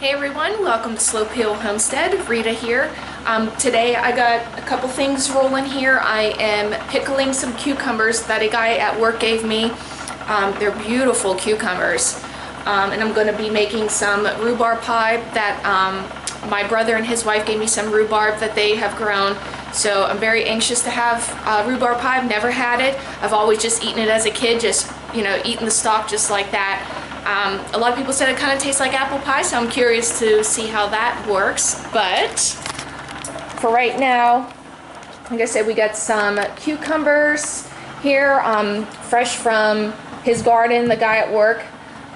Hey everyone, welcome to Slow Peel Homestead. Rita here. Today I got a couple things rolling here. I am pickling some cucumbers that a guy at work gave me. They're beautiful cucumbers. And I'm going to be making some rhubarb pie that my brother and his wife gave me some rhubarb that they have grown. So I'm very anxious to have rhubarb pie. I've never had it. I've always just eaten it as a kid, just, eating the stalk just like that. A lot of people said it kind of tastes like apple pie, so I'm curious to see how that works. But for right now, like I said, we got some cucumbers here, fresh from his garden, the guy at work.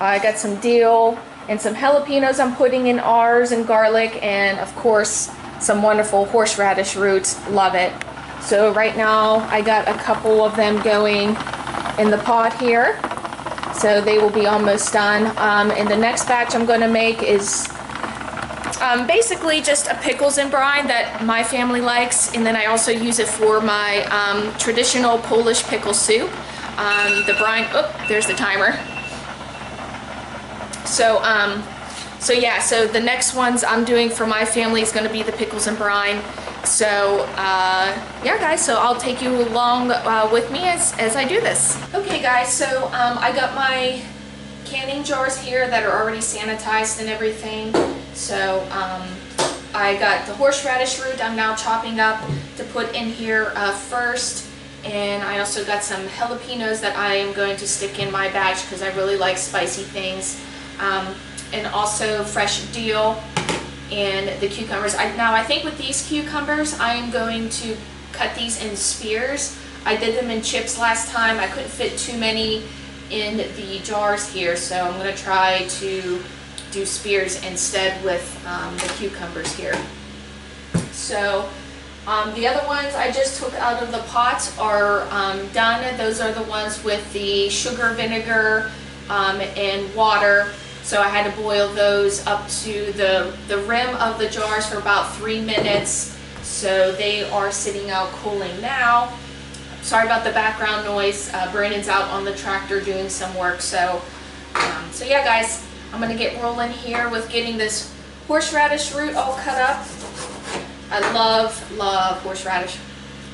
I got some dill and some jalapenos I'm putting in ours, and garlic, and of course some wonderful horseradish roots. Love it. So right now I got a couple of them going in the pot here. So they will be almost done. And the next batch I'm going to make is basically just a pickles and brine that my family likes, and then I also use it for my traditional Polish pickle soup. The brine, there's the timer. So yeah, so the next ones I'm doing for my family is going to be the pickles and brine. So yeah guys, so I'll take you along with me as I do this. Okay guys, so I got my canning jars here that are already sanitized and everything. So I got the horseradish root I'm now chopping up to put in here first. And I also got some jalapenos that I am going to stick in my batch because I really like spicy things. And also fresh dill and the cucumbers. Now I think with these cucumbers I am going to cut these in spears. I did them in chips last time. I couldn't fit too many in the jars here, so I'm going to try to do spears instead with the cucumbers here. So the other ones I just took out of the pot are done. Those are the ones with the sugar, vinegar, and water. So I had to boil those up to the rim of the jars for about 3 minutes. So they are sitting out cooling now. Sorry about the background noise. Brandon's out on the tractor doing some work. So yeah guys, I'm gonna get rolling here with getting this horseradish root all cut up. I love horseradish.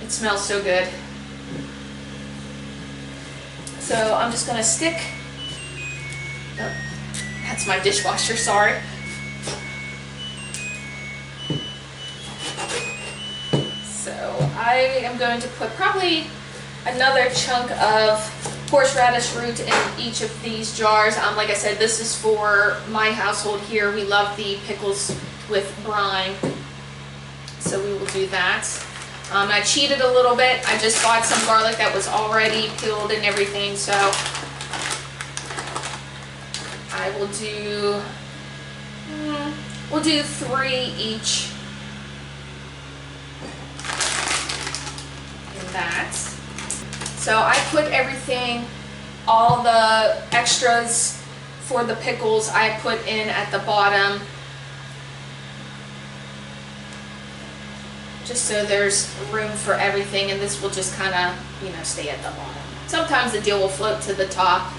It smells so good. So I'm just gonna stick, that's my dishwasher, sorry. So I am going to put probably another chunk of horseradish root in each of these jars. Like I said, this is for my household here. We love the pickles with brine. So we will do that. I cheated a little bit. I just bought some garlic that was already peeled and everything, so I will do, we'll do 3 each in that. So I put everything, all the extras for the pickles I put in at the bottom, just so there's room for everything, and this will just kind of, stay at the bottom. Sometimes the dill will float to the top,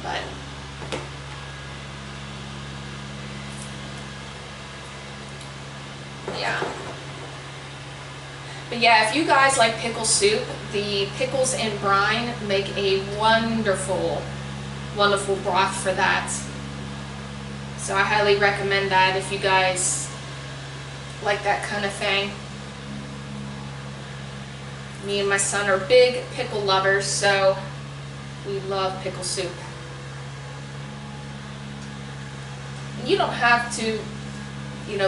but yeah. But yeah, if you guys like pickle soup, the pickles and brine make a wonderful, wonderful broth for that. So I highly recommend that if you guys like that kind of thing. Me and my son are big pickle lovers, so we love pickle soup. You don't have to,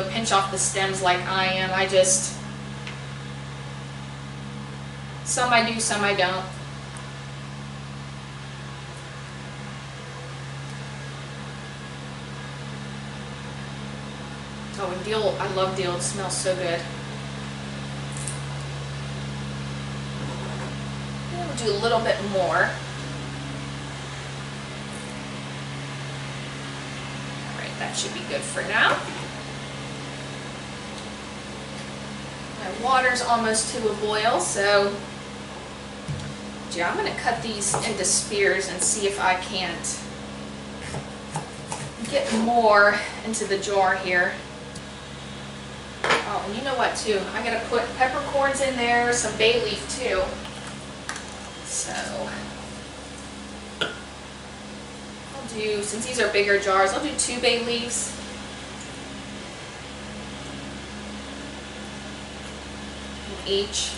pinch off the stems like I am. Some I do, some I don't. Oh, and dill, I love dill. It smells so good. And we'll do a little bit more. Alright, that should be good for now. My water's almost to a boil, so yeah, I'm going to cut these into spears and see if I can't get more into the jar here. Oh, and you know what too? I gotta put peppercorns in there, some bay leaf too. So I'll do, since these are bigger jars, I'll do 2 bay leaves. Each.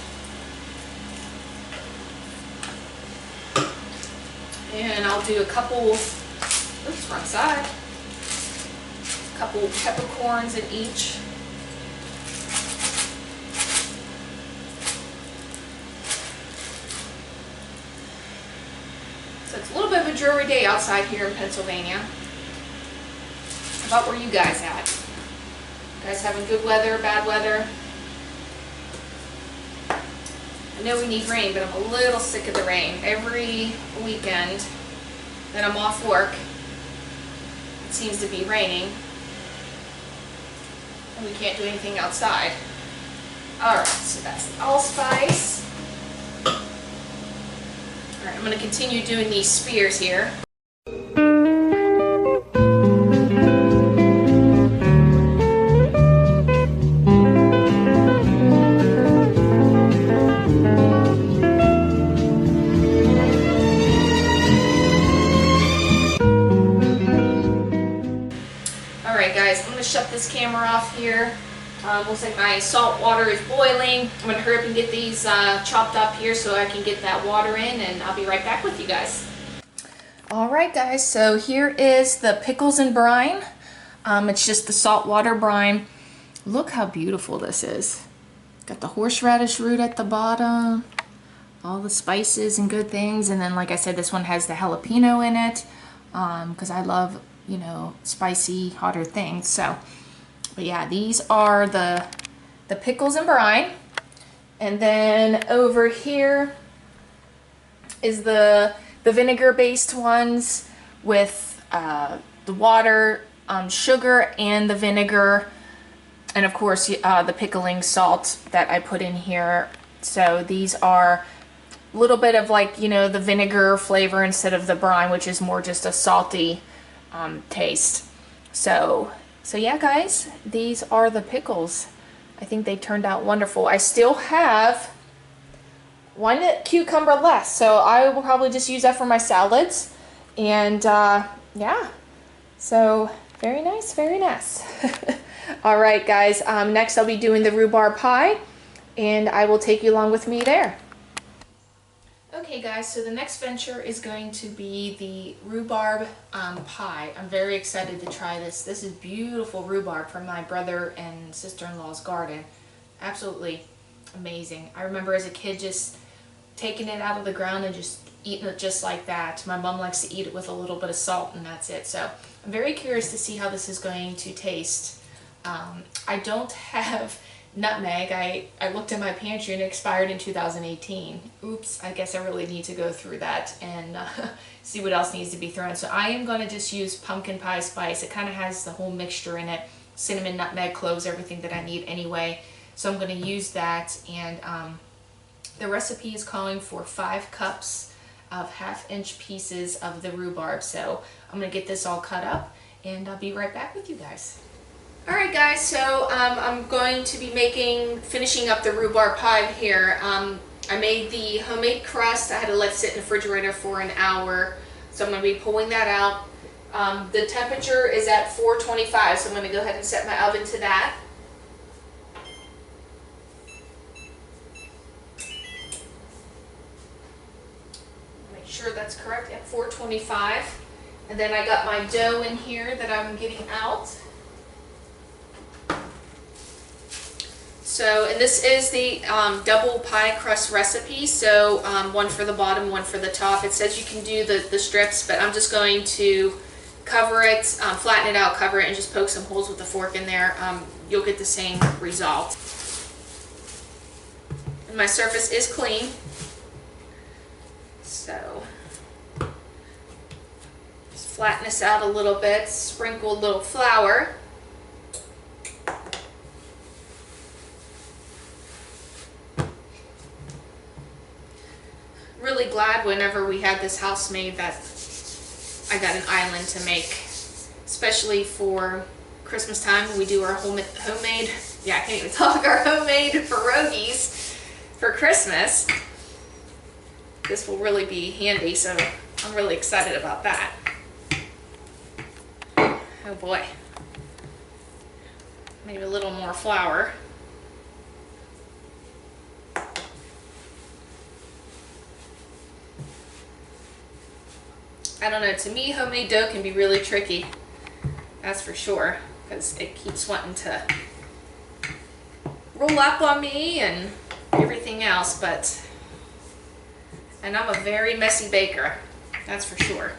And I'll do a couple, oops, wrong side. A couple peppercorns in each. So it's a little bit of a dreary day outside here in Pennsylvania. How about where you guys at? You guys having good weather, bad weather? I know we need rain, but I'm a little sick of the rain. Every weekend that I'm off work, it seems to be raining, and we can't do anything outside. Alright, so that's the allspice. Alright, I'm going to continue doing these spears here. Shut this camera off here. Looks like my salt water is boiling. I'm going to hurry up and get these chopped up here so I can get that water in, and I'll be right back with you guys. Alright guys, so here is the pickles and brine. It's just the salt water brine. Look how beautiful this is. Got the horseradish root at the bottom, all the spices and good things, and then like I said, this one has the jalapeno in it because I love, you know, spicy, hotter things. So, but yeah, these are the pickles and brine. And then over here is the vinegar-based ones with the water, sugar, and the vinegar, and of course the pickling salt that I put in here. So these are a little bit of, like, you know, the vinegar flavor instead of the brine, which is more just a salty taste. So yeah guys, these are the pickles. I think they turned out wonderful. I still have 1 cucumber left, so I will probably just use that for my salads. And yeah, so very nice, very nice. All right guys, next I'll be doing the rhubarb pie, and I will take you along with me there. Okay guys, so the next venture is going to be the rhubarb pie. I'm very excited to try this. This is beautiful rhubarb from my brother and sister-in-law's garden. Absolutely amazing. I remember as a kid just taking it out of the ground and just eating it just like that. My mom likes to eat it with a little bit of salt, and that's it. So I'm very curious to see how this is going to taste. I don't have nutmeg. I looked in my pantry and it expired in 2018. Oops, I guess I really need to go through that and see what else needs to be thrown. So I am going to just use pumpkin pie spice. It kind of has the whole mixture in it. Cinnamon, nutmeg, cloves, everything that I need anyway. So I'm going to use that, and the recipe is calling for 5 cups of 1/2-inch pieces of the rhubarb. So I'm going to get this all cut up, and I'll be right back with you guys. Alright guys, so I'm going to be finishing up the rhubarb pie here. I made the homemade crust. I had to let it sit in the refrigerator for an hour, so I'm going to be pulling that out. The temperature is at 425, so I'm going to go ahead and set my oven to that. Make sure that's correct, at 425. And then I got my dough in here that I'm getting out. So, and this is the double pie crust recipe, so one for the bottom, one for the top. It says you can do the strips, but I'm just going to cover it, flatten it out, cover it, and just poke some holes with the fork in there. You'll get the same result. And my surface is clean, so just flatten this out a little bit, sprinkle a little flour. Really glad whenever we had this house made that I got an island to make especially for Christmas time when we do our homemade, yeah, I can't even talk, our homemade pierogies for Christmas. This will really be handy, so I'm really excited about that. Oh boy. Maybe a little more flour. I don't know, to me homemade dough can be really tricky. That's for sure, because it keeps wanting to roll up on me and everything else, and I'm a very messy baker, that's for sure.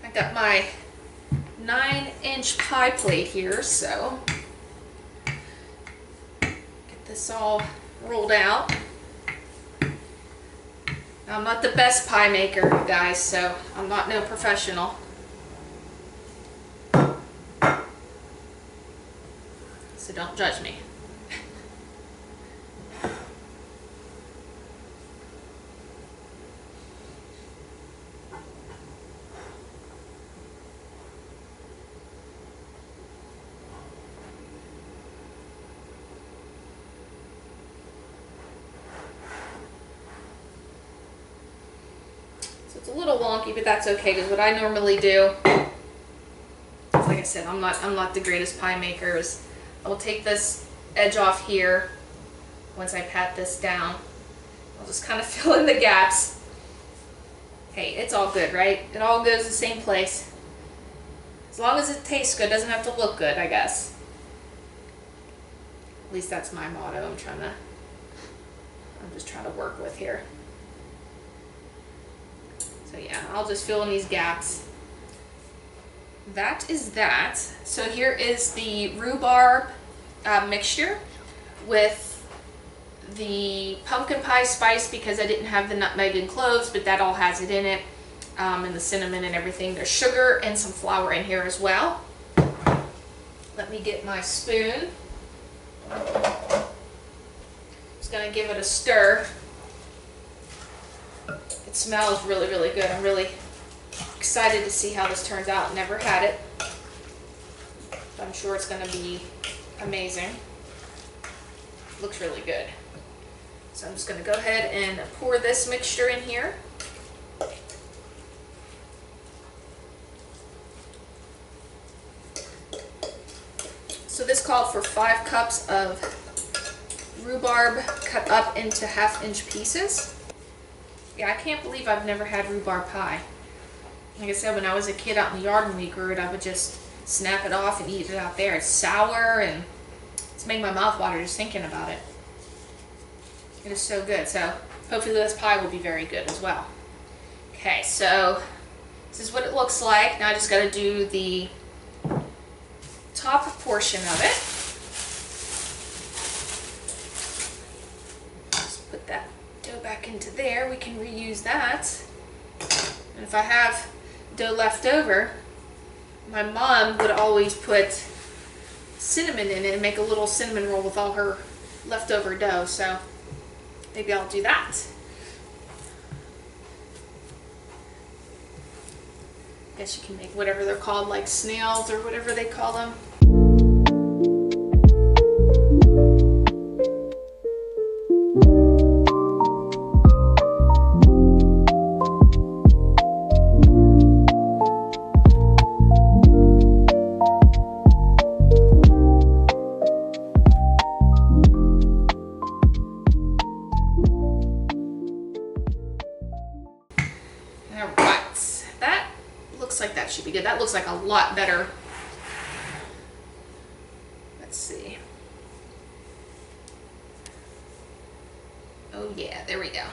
I got my 9-inch pie plate here, so get this all rolled out. I'm not the best pie maker, guys, so I'm not no professional. So don't judge me. It's a little wonky, but that's okay, because what I normally do, like I said, I'm not the greatest pie maker. I'll take this edge off here once I pat this down. I'll just kind of fill in the gaps. Hey, it's all good, right? It all goes the same place. As long as it tastes good, doesn't have to look good, I guess. At least that's my motto I'm just trying to work with here. So yeah, I'll just fill in these gaps. That is that. So here is the rhubarb mixture with the pumpkin pie spice, because I didn't have the nutmeg and cloves, but that all has it in it, and the cinnamon and everything. There's sugar and some flour in here as well. Let me get my spoon. Just gonna give it a stir. It smells really, really good. I'm really excited to see how this turns out. Never had it. I'm sure it's going to be amazing. Looks really good. So I'm just going to go ahead and pour this mixture in here. So this called for 5 cups of rhubarb cut up into 1/2-inch pieces. Yeah, I can't believe I've never had rhubarb pie. Like I said, when I was a kid out in the yard when we grew it, I would just snap it off and eat it out there. It's sour and it's making my mouth water just thinking about it. It is so good. So hopefully this pie will be very good as well. Okay, so this is what it looks like. Now I just got to do the top portion of it. Just put that dough back into there. We can reuse that. And if I have dough left over, my mom would always put cinnamon in it and make a little cinnamon roll with all her leftover dough, so maybe I'll do that. Guess you can make whatever they're called, like snails or whatever they call them. Like that should be good. That looks like a lot better. Let's see. Oh yeah, there we go.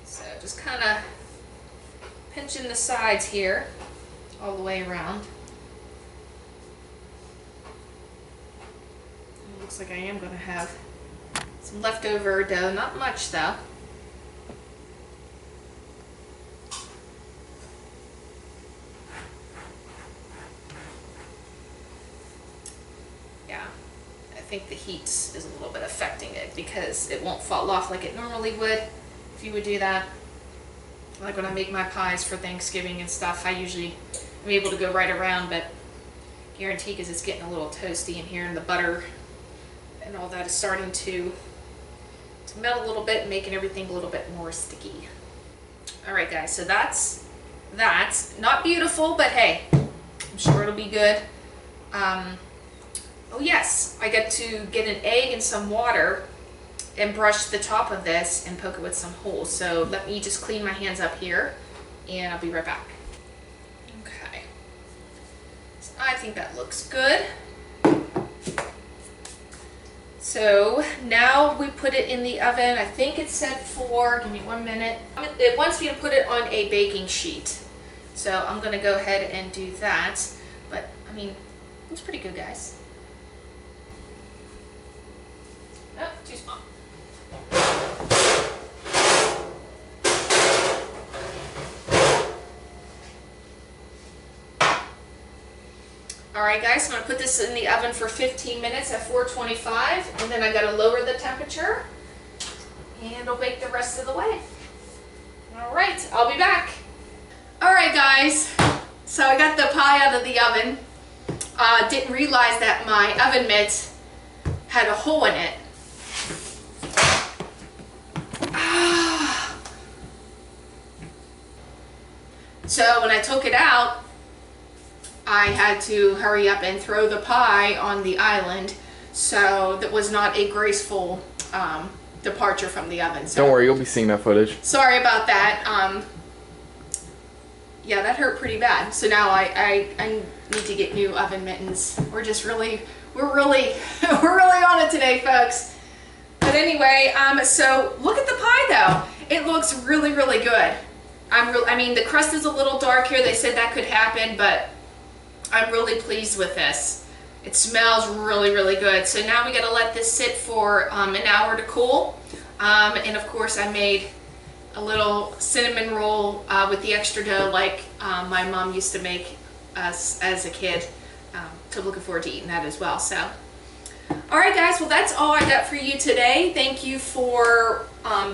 So just kind of pinching the sides here all the way around. It looks like I am going to have some leftover dough, not much though. think the heat is a little bit affecting it because it won't fall off like it normally would if you would do that. Like when I make my pies for Thanksgiving and stuff, I usually am able to go right around, but guarantee because it's getting a little toasty in here and the butter and all that is starting to melt a little bit and making everything a little bit more sticky. All right, guys, so that's not beautiful, but hey, I'm sure it'll be good. Oh yes, I get to get an egg and some water and brush the top of this and poke it with some holes. So let me just clean my hands up here and I'll be right back. Okay, so I think that looks good. So now we put it in the oven. I think it's set for, give me 1 minute. It wants me to put it on a baking sheet. So I'm gonna go ahead and do that. But I mean, it's pretty good, guys. Oh, too small. Alright guys, I'm going to put this in the oven for 15 minutes at 425, and then I got to lower the temperature and it'll bake the rest of the way. Alright, I'll be back. Alright guys, so I got the pie out of the oven. Didn't realize that my oven mitt had a hole in it. So when I took it out, I had to hurry up and throw the pie on the island, so that was not a graceful departure from the oven. So don't worry, you'll be seeing that footage. sorry about that. Yeah, that hurt pretty bad. So now I need to get new oven mittens. We're really on it today, folks. But anyway, so look at the pie though. It looks really good. I mean, the crust is a little dark here. They said that could happen, but I'm really pleased with this. It smells really good. So now we got to let this sit for an hour to cool. And of course I made a little cinnamon roll with the extra dough like my mom used to make us as a kid. So looking forward to eating that as well. So, alright guys, well that's all I got for you today. Thank you for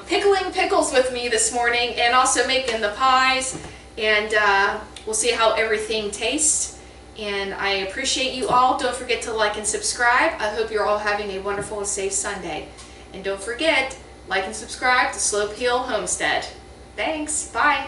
pickling pickles with me this morning and also making the pies. And we'll see how everything tastes. And I appreciate you all. Don't forget to like and subscribe. I hope you're all having a wonderful and safe Sunday. And don't forget, like and subscribe to Slope Hill Homestead. Thanks. Bye.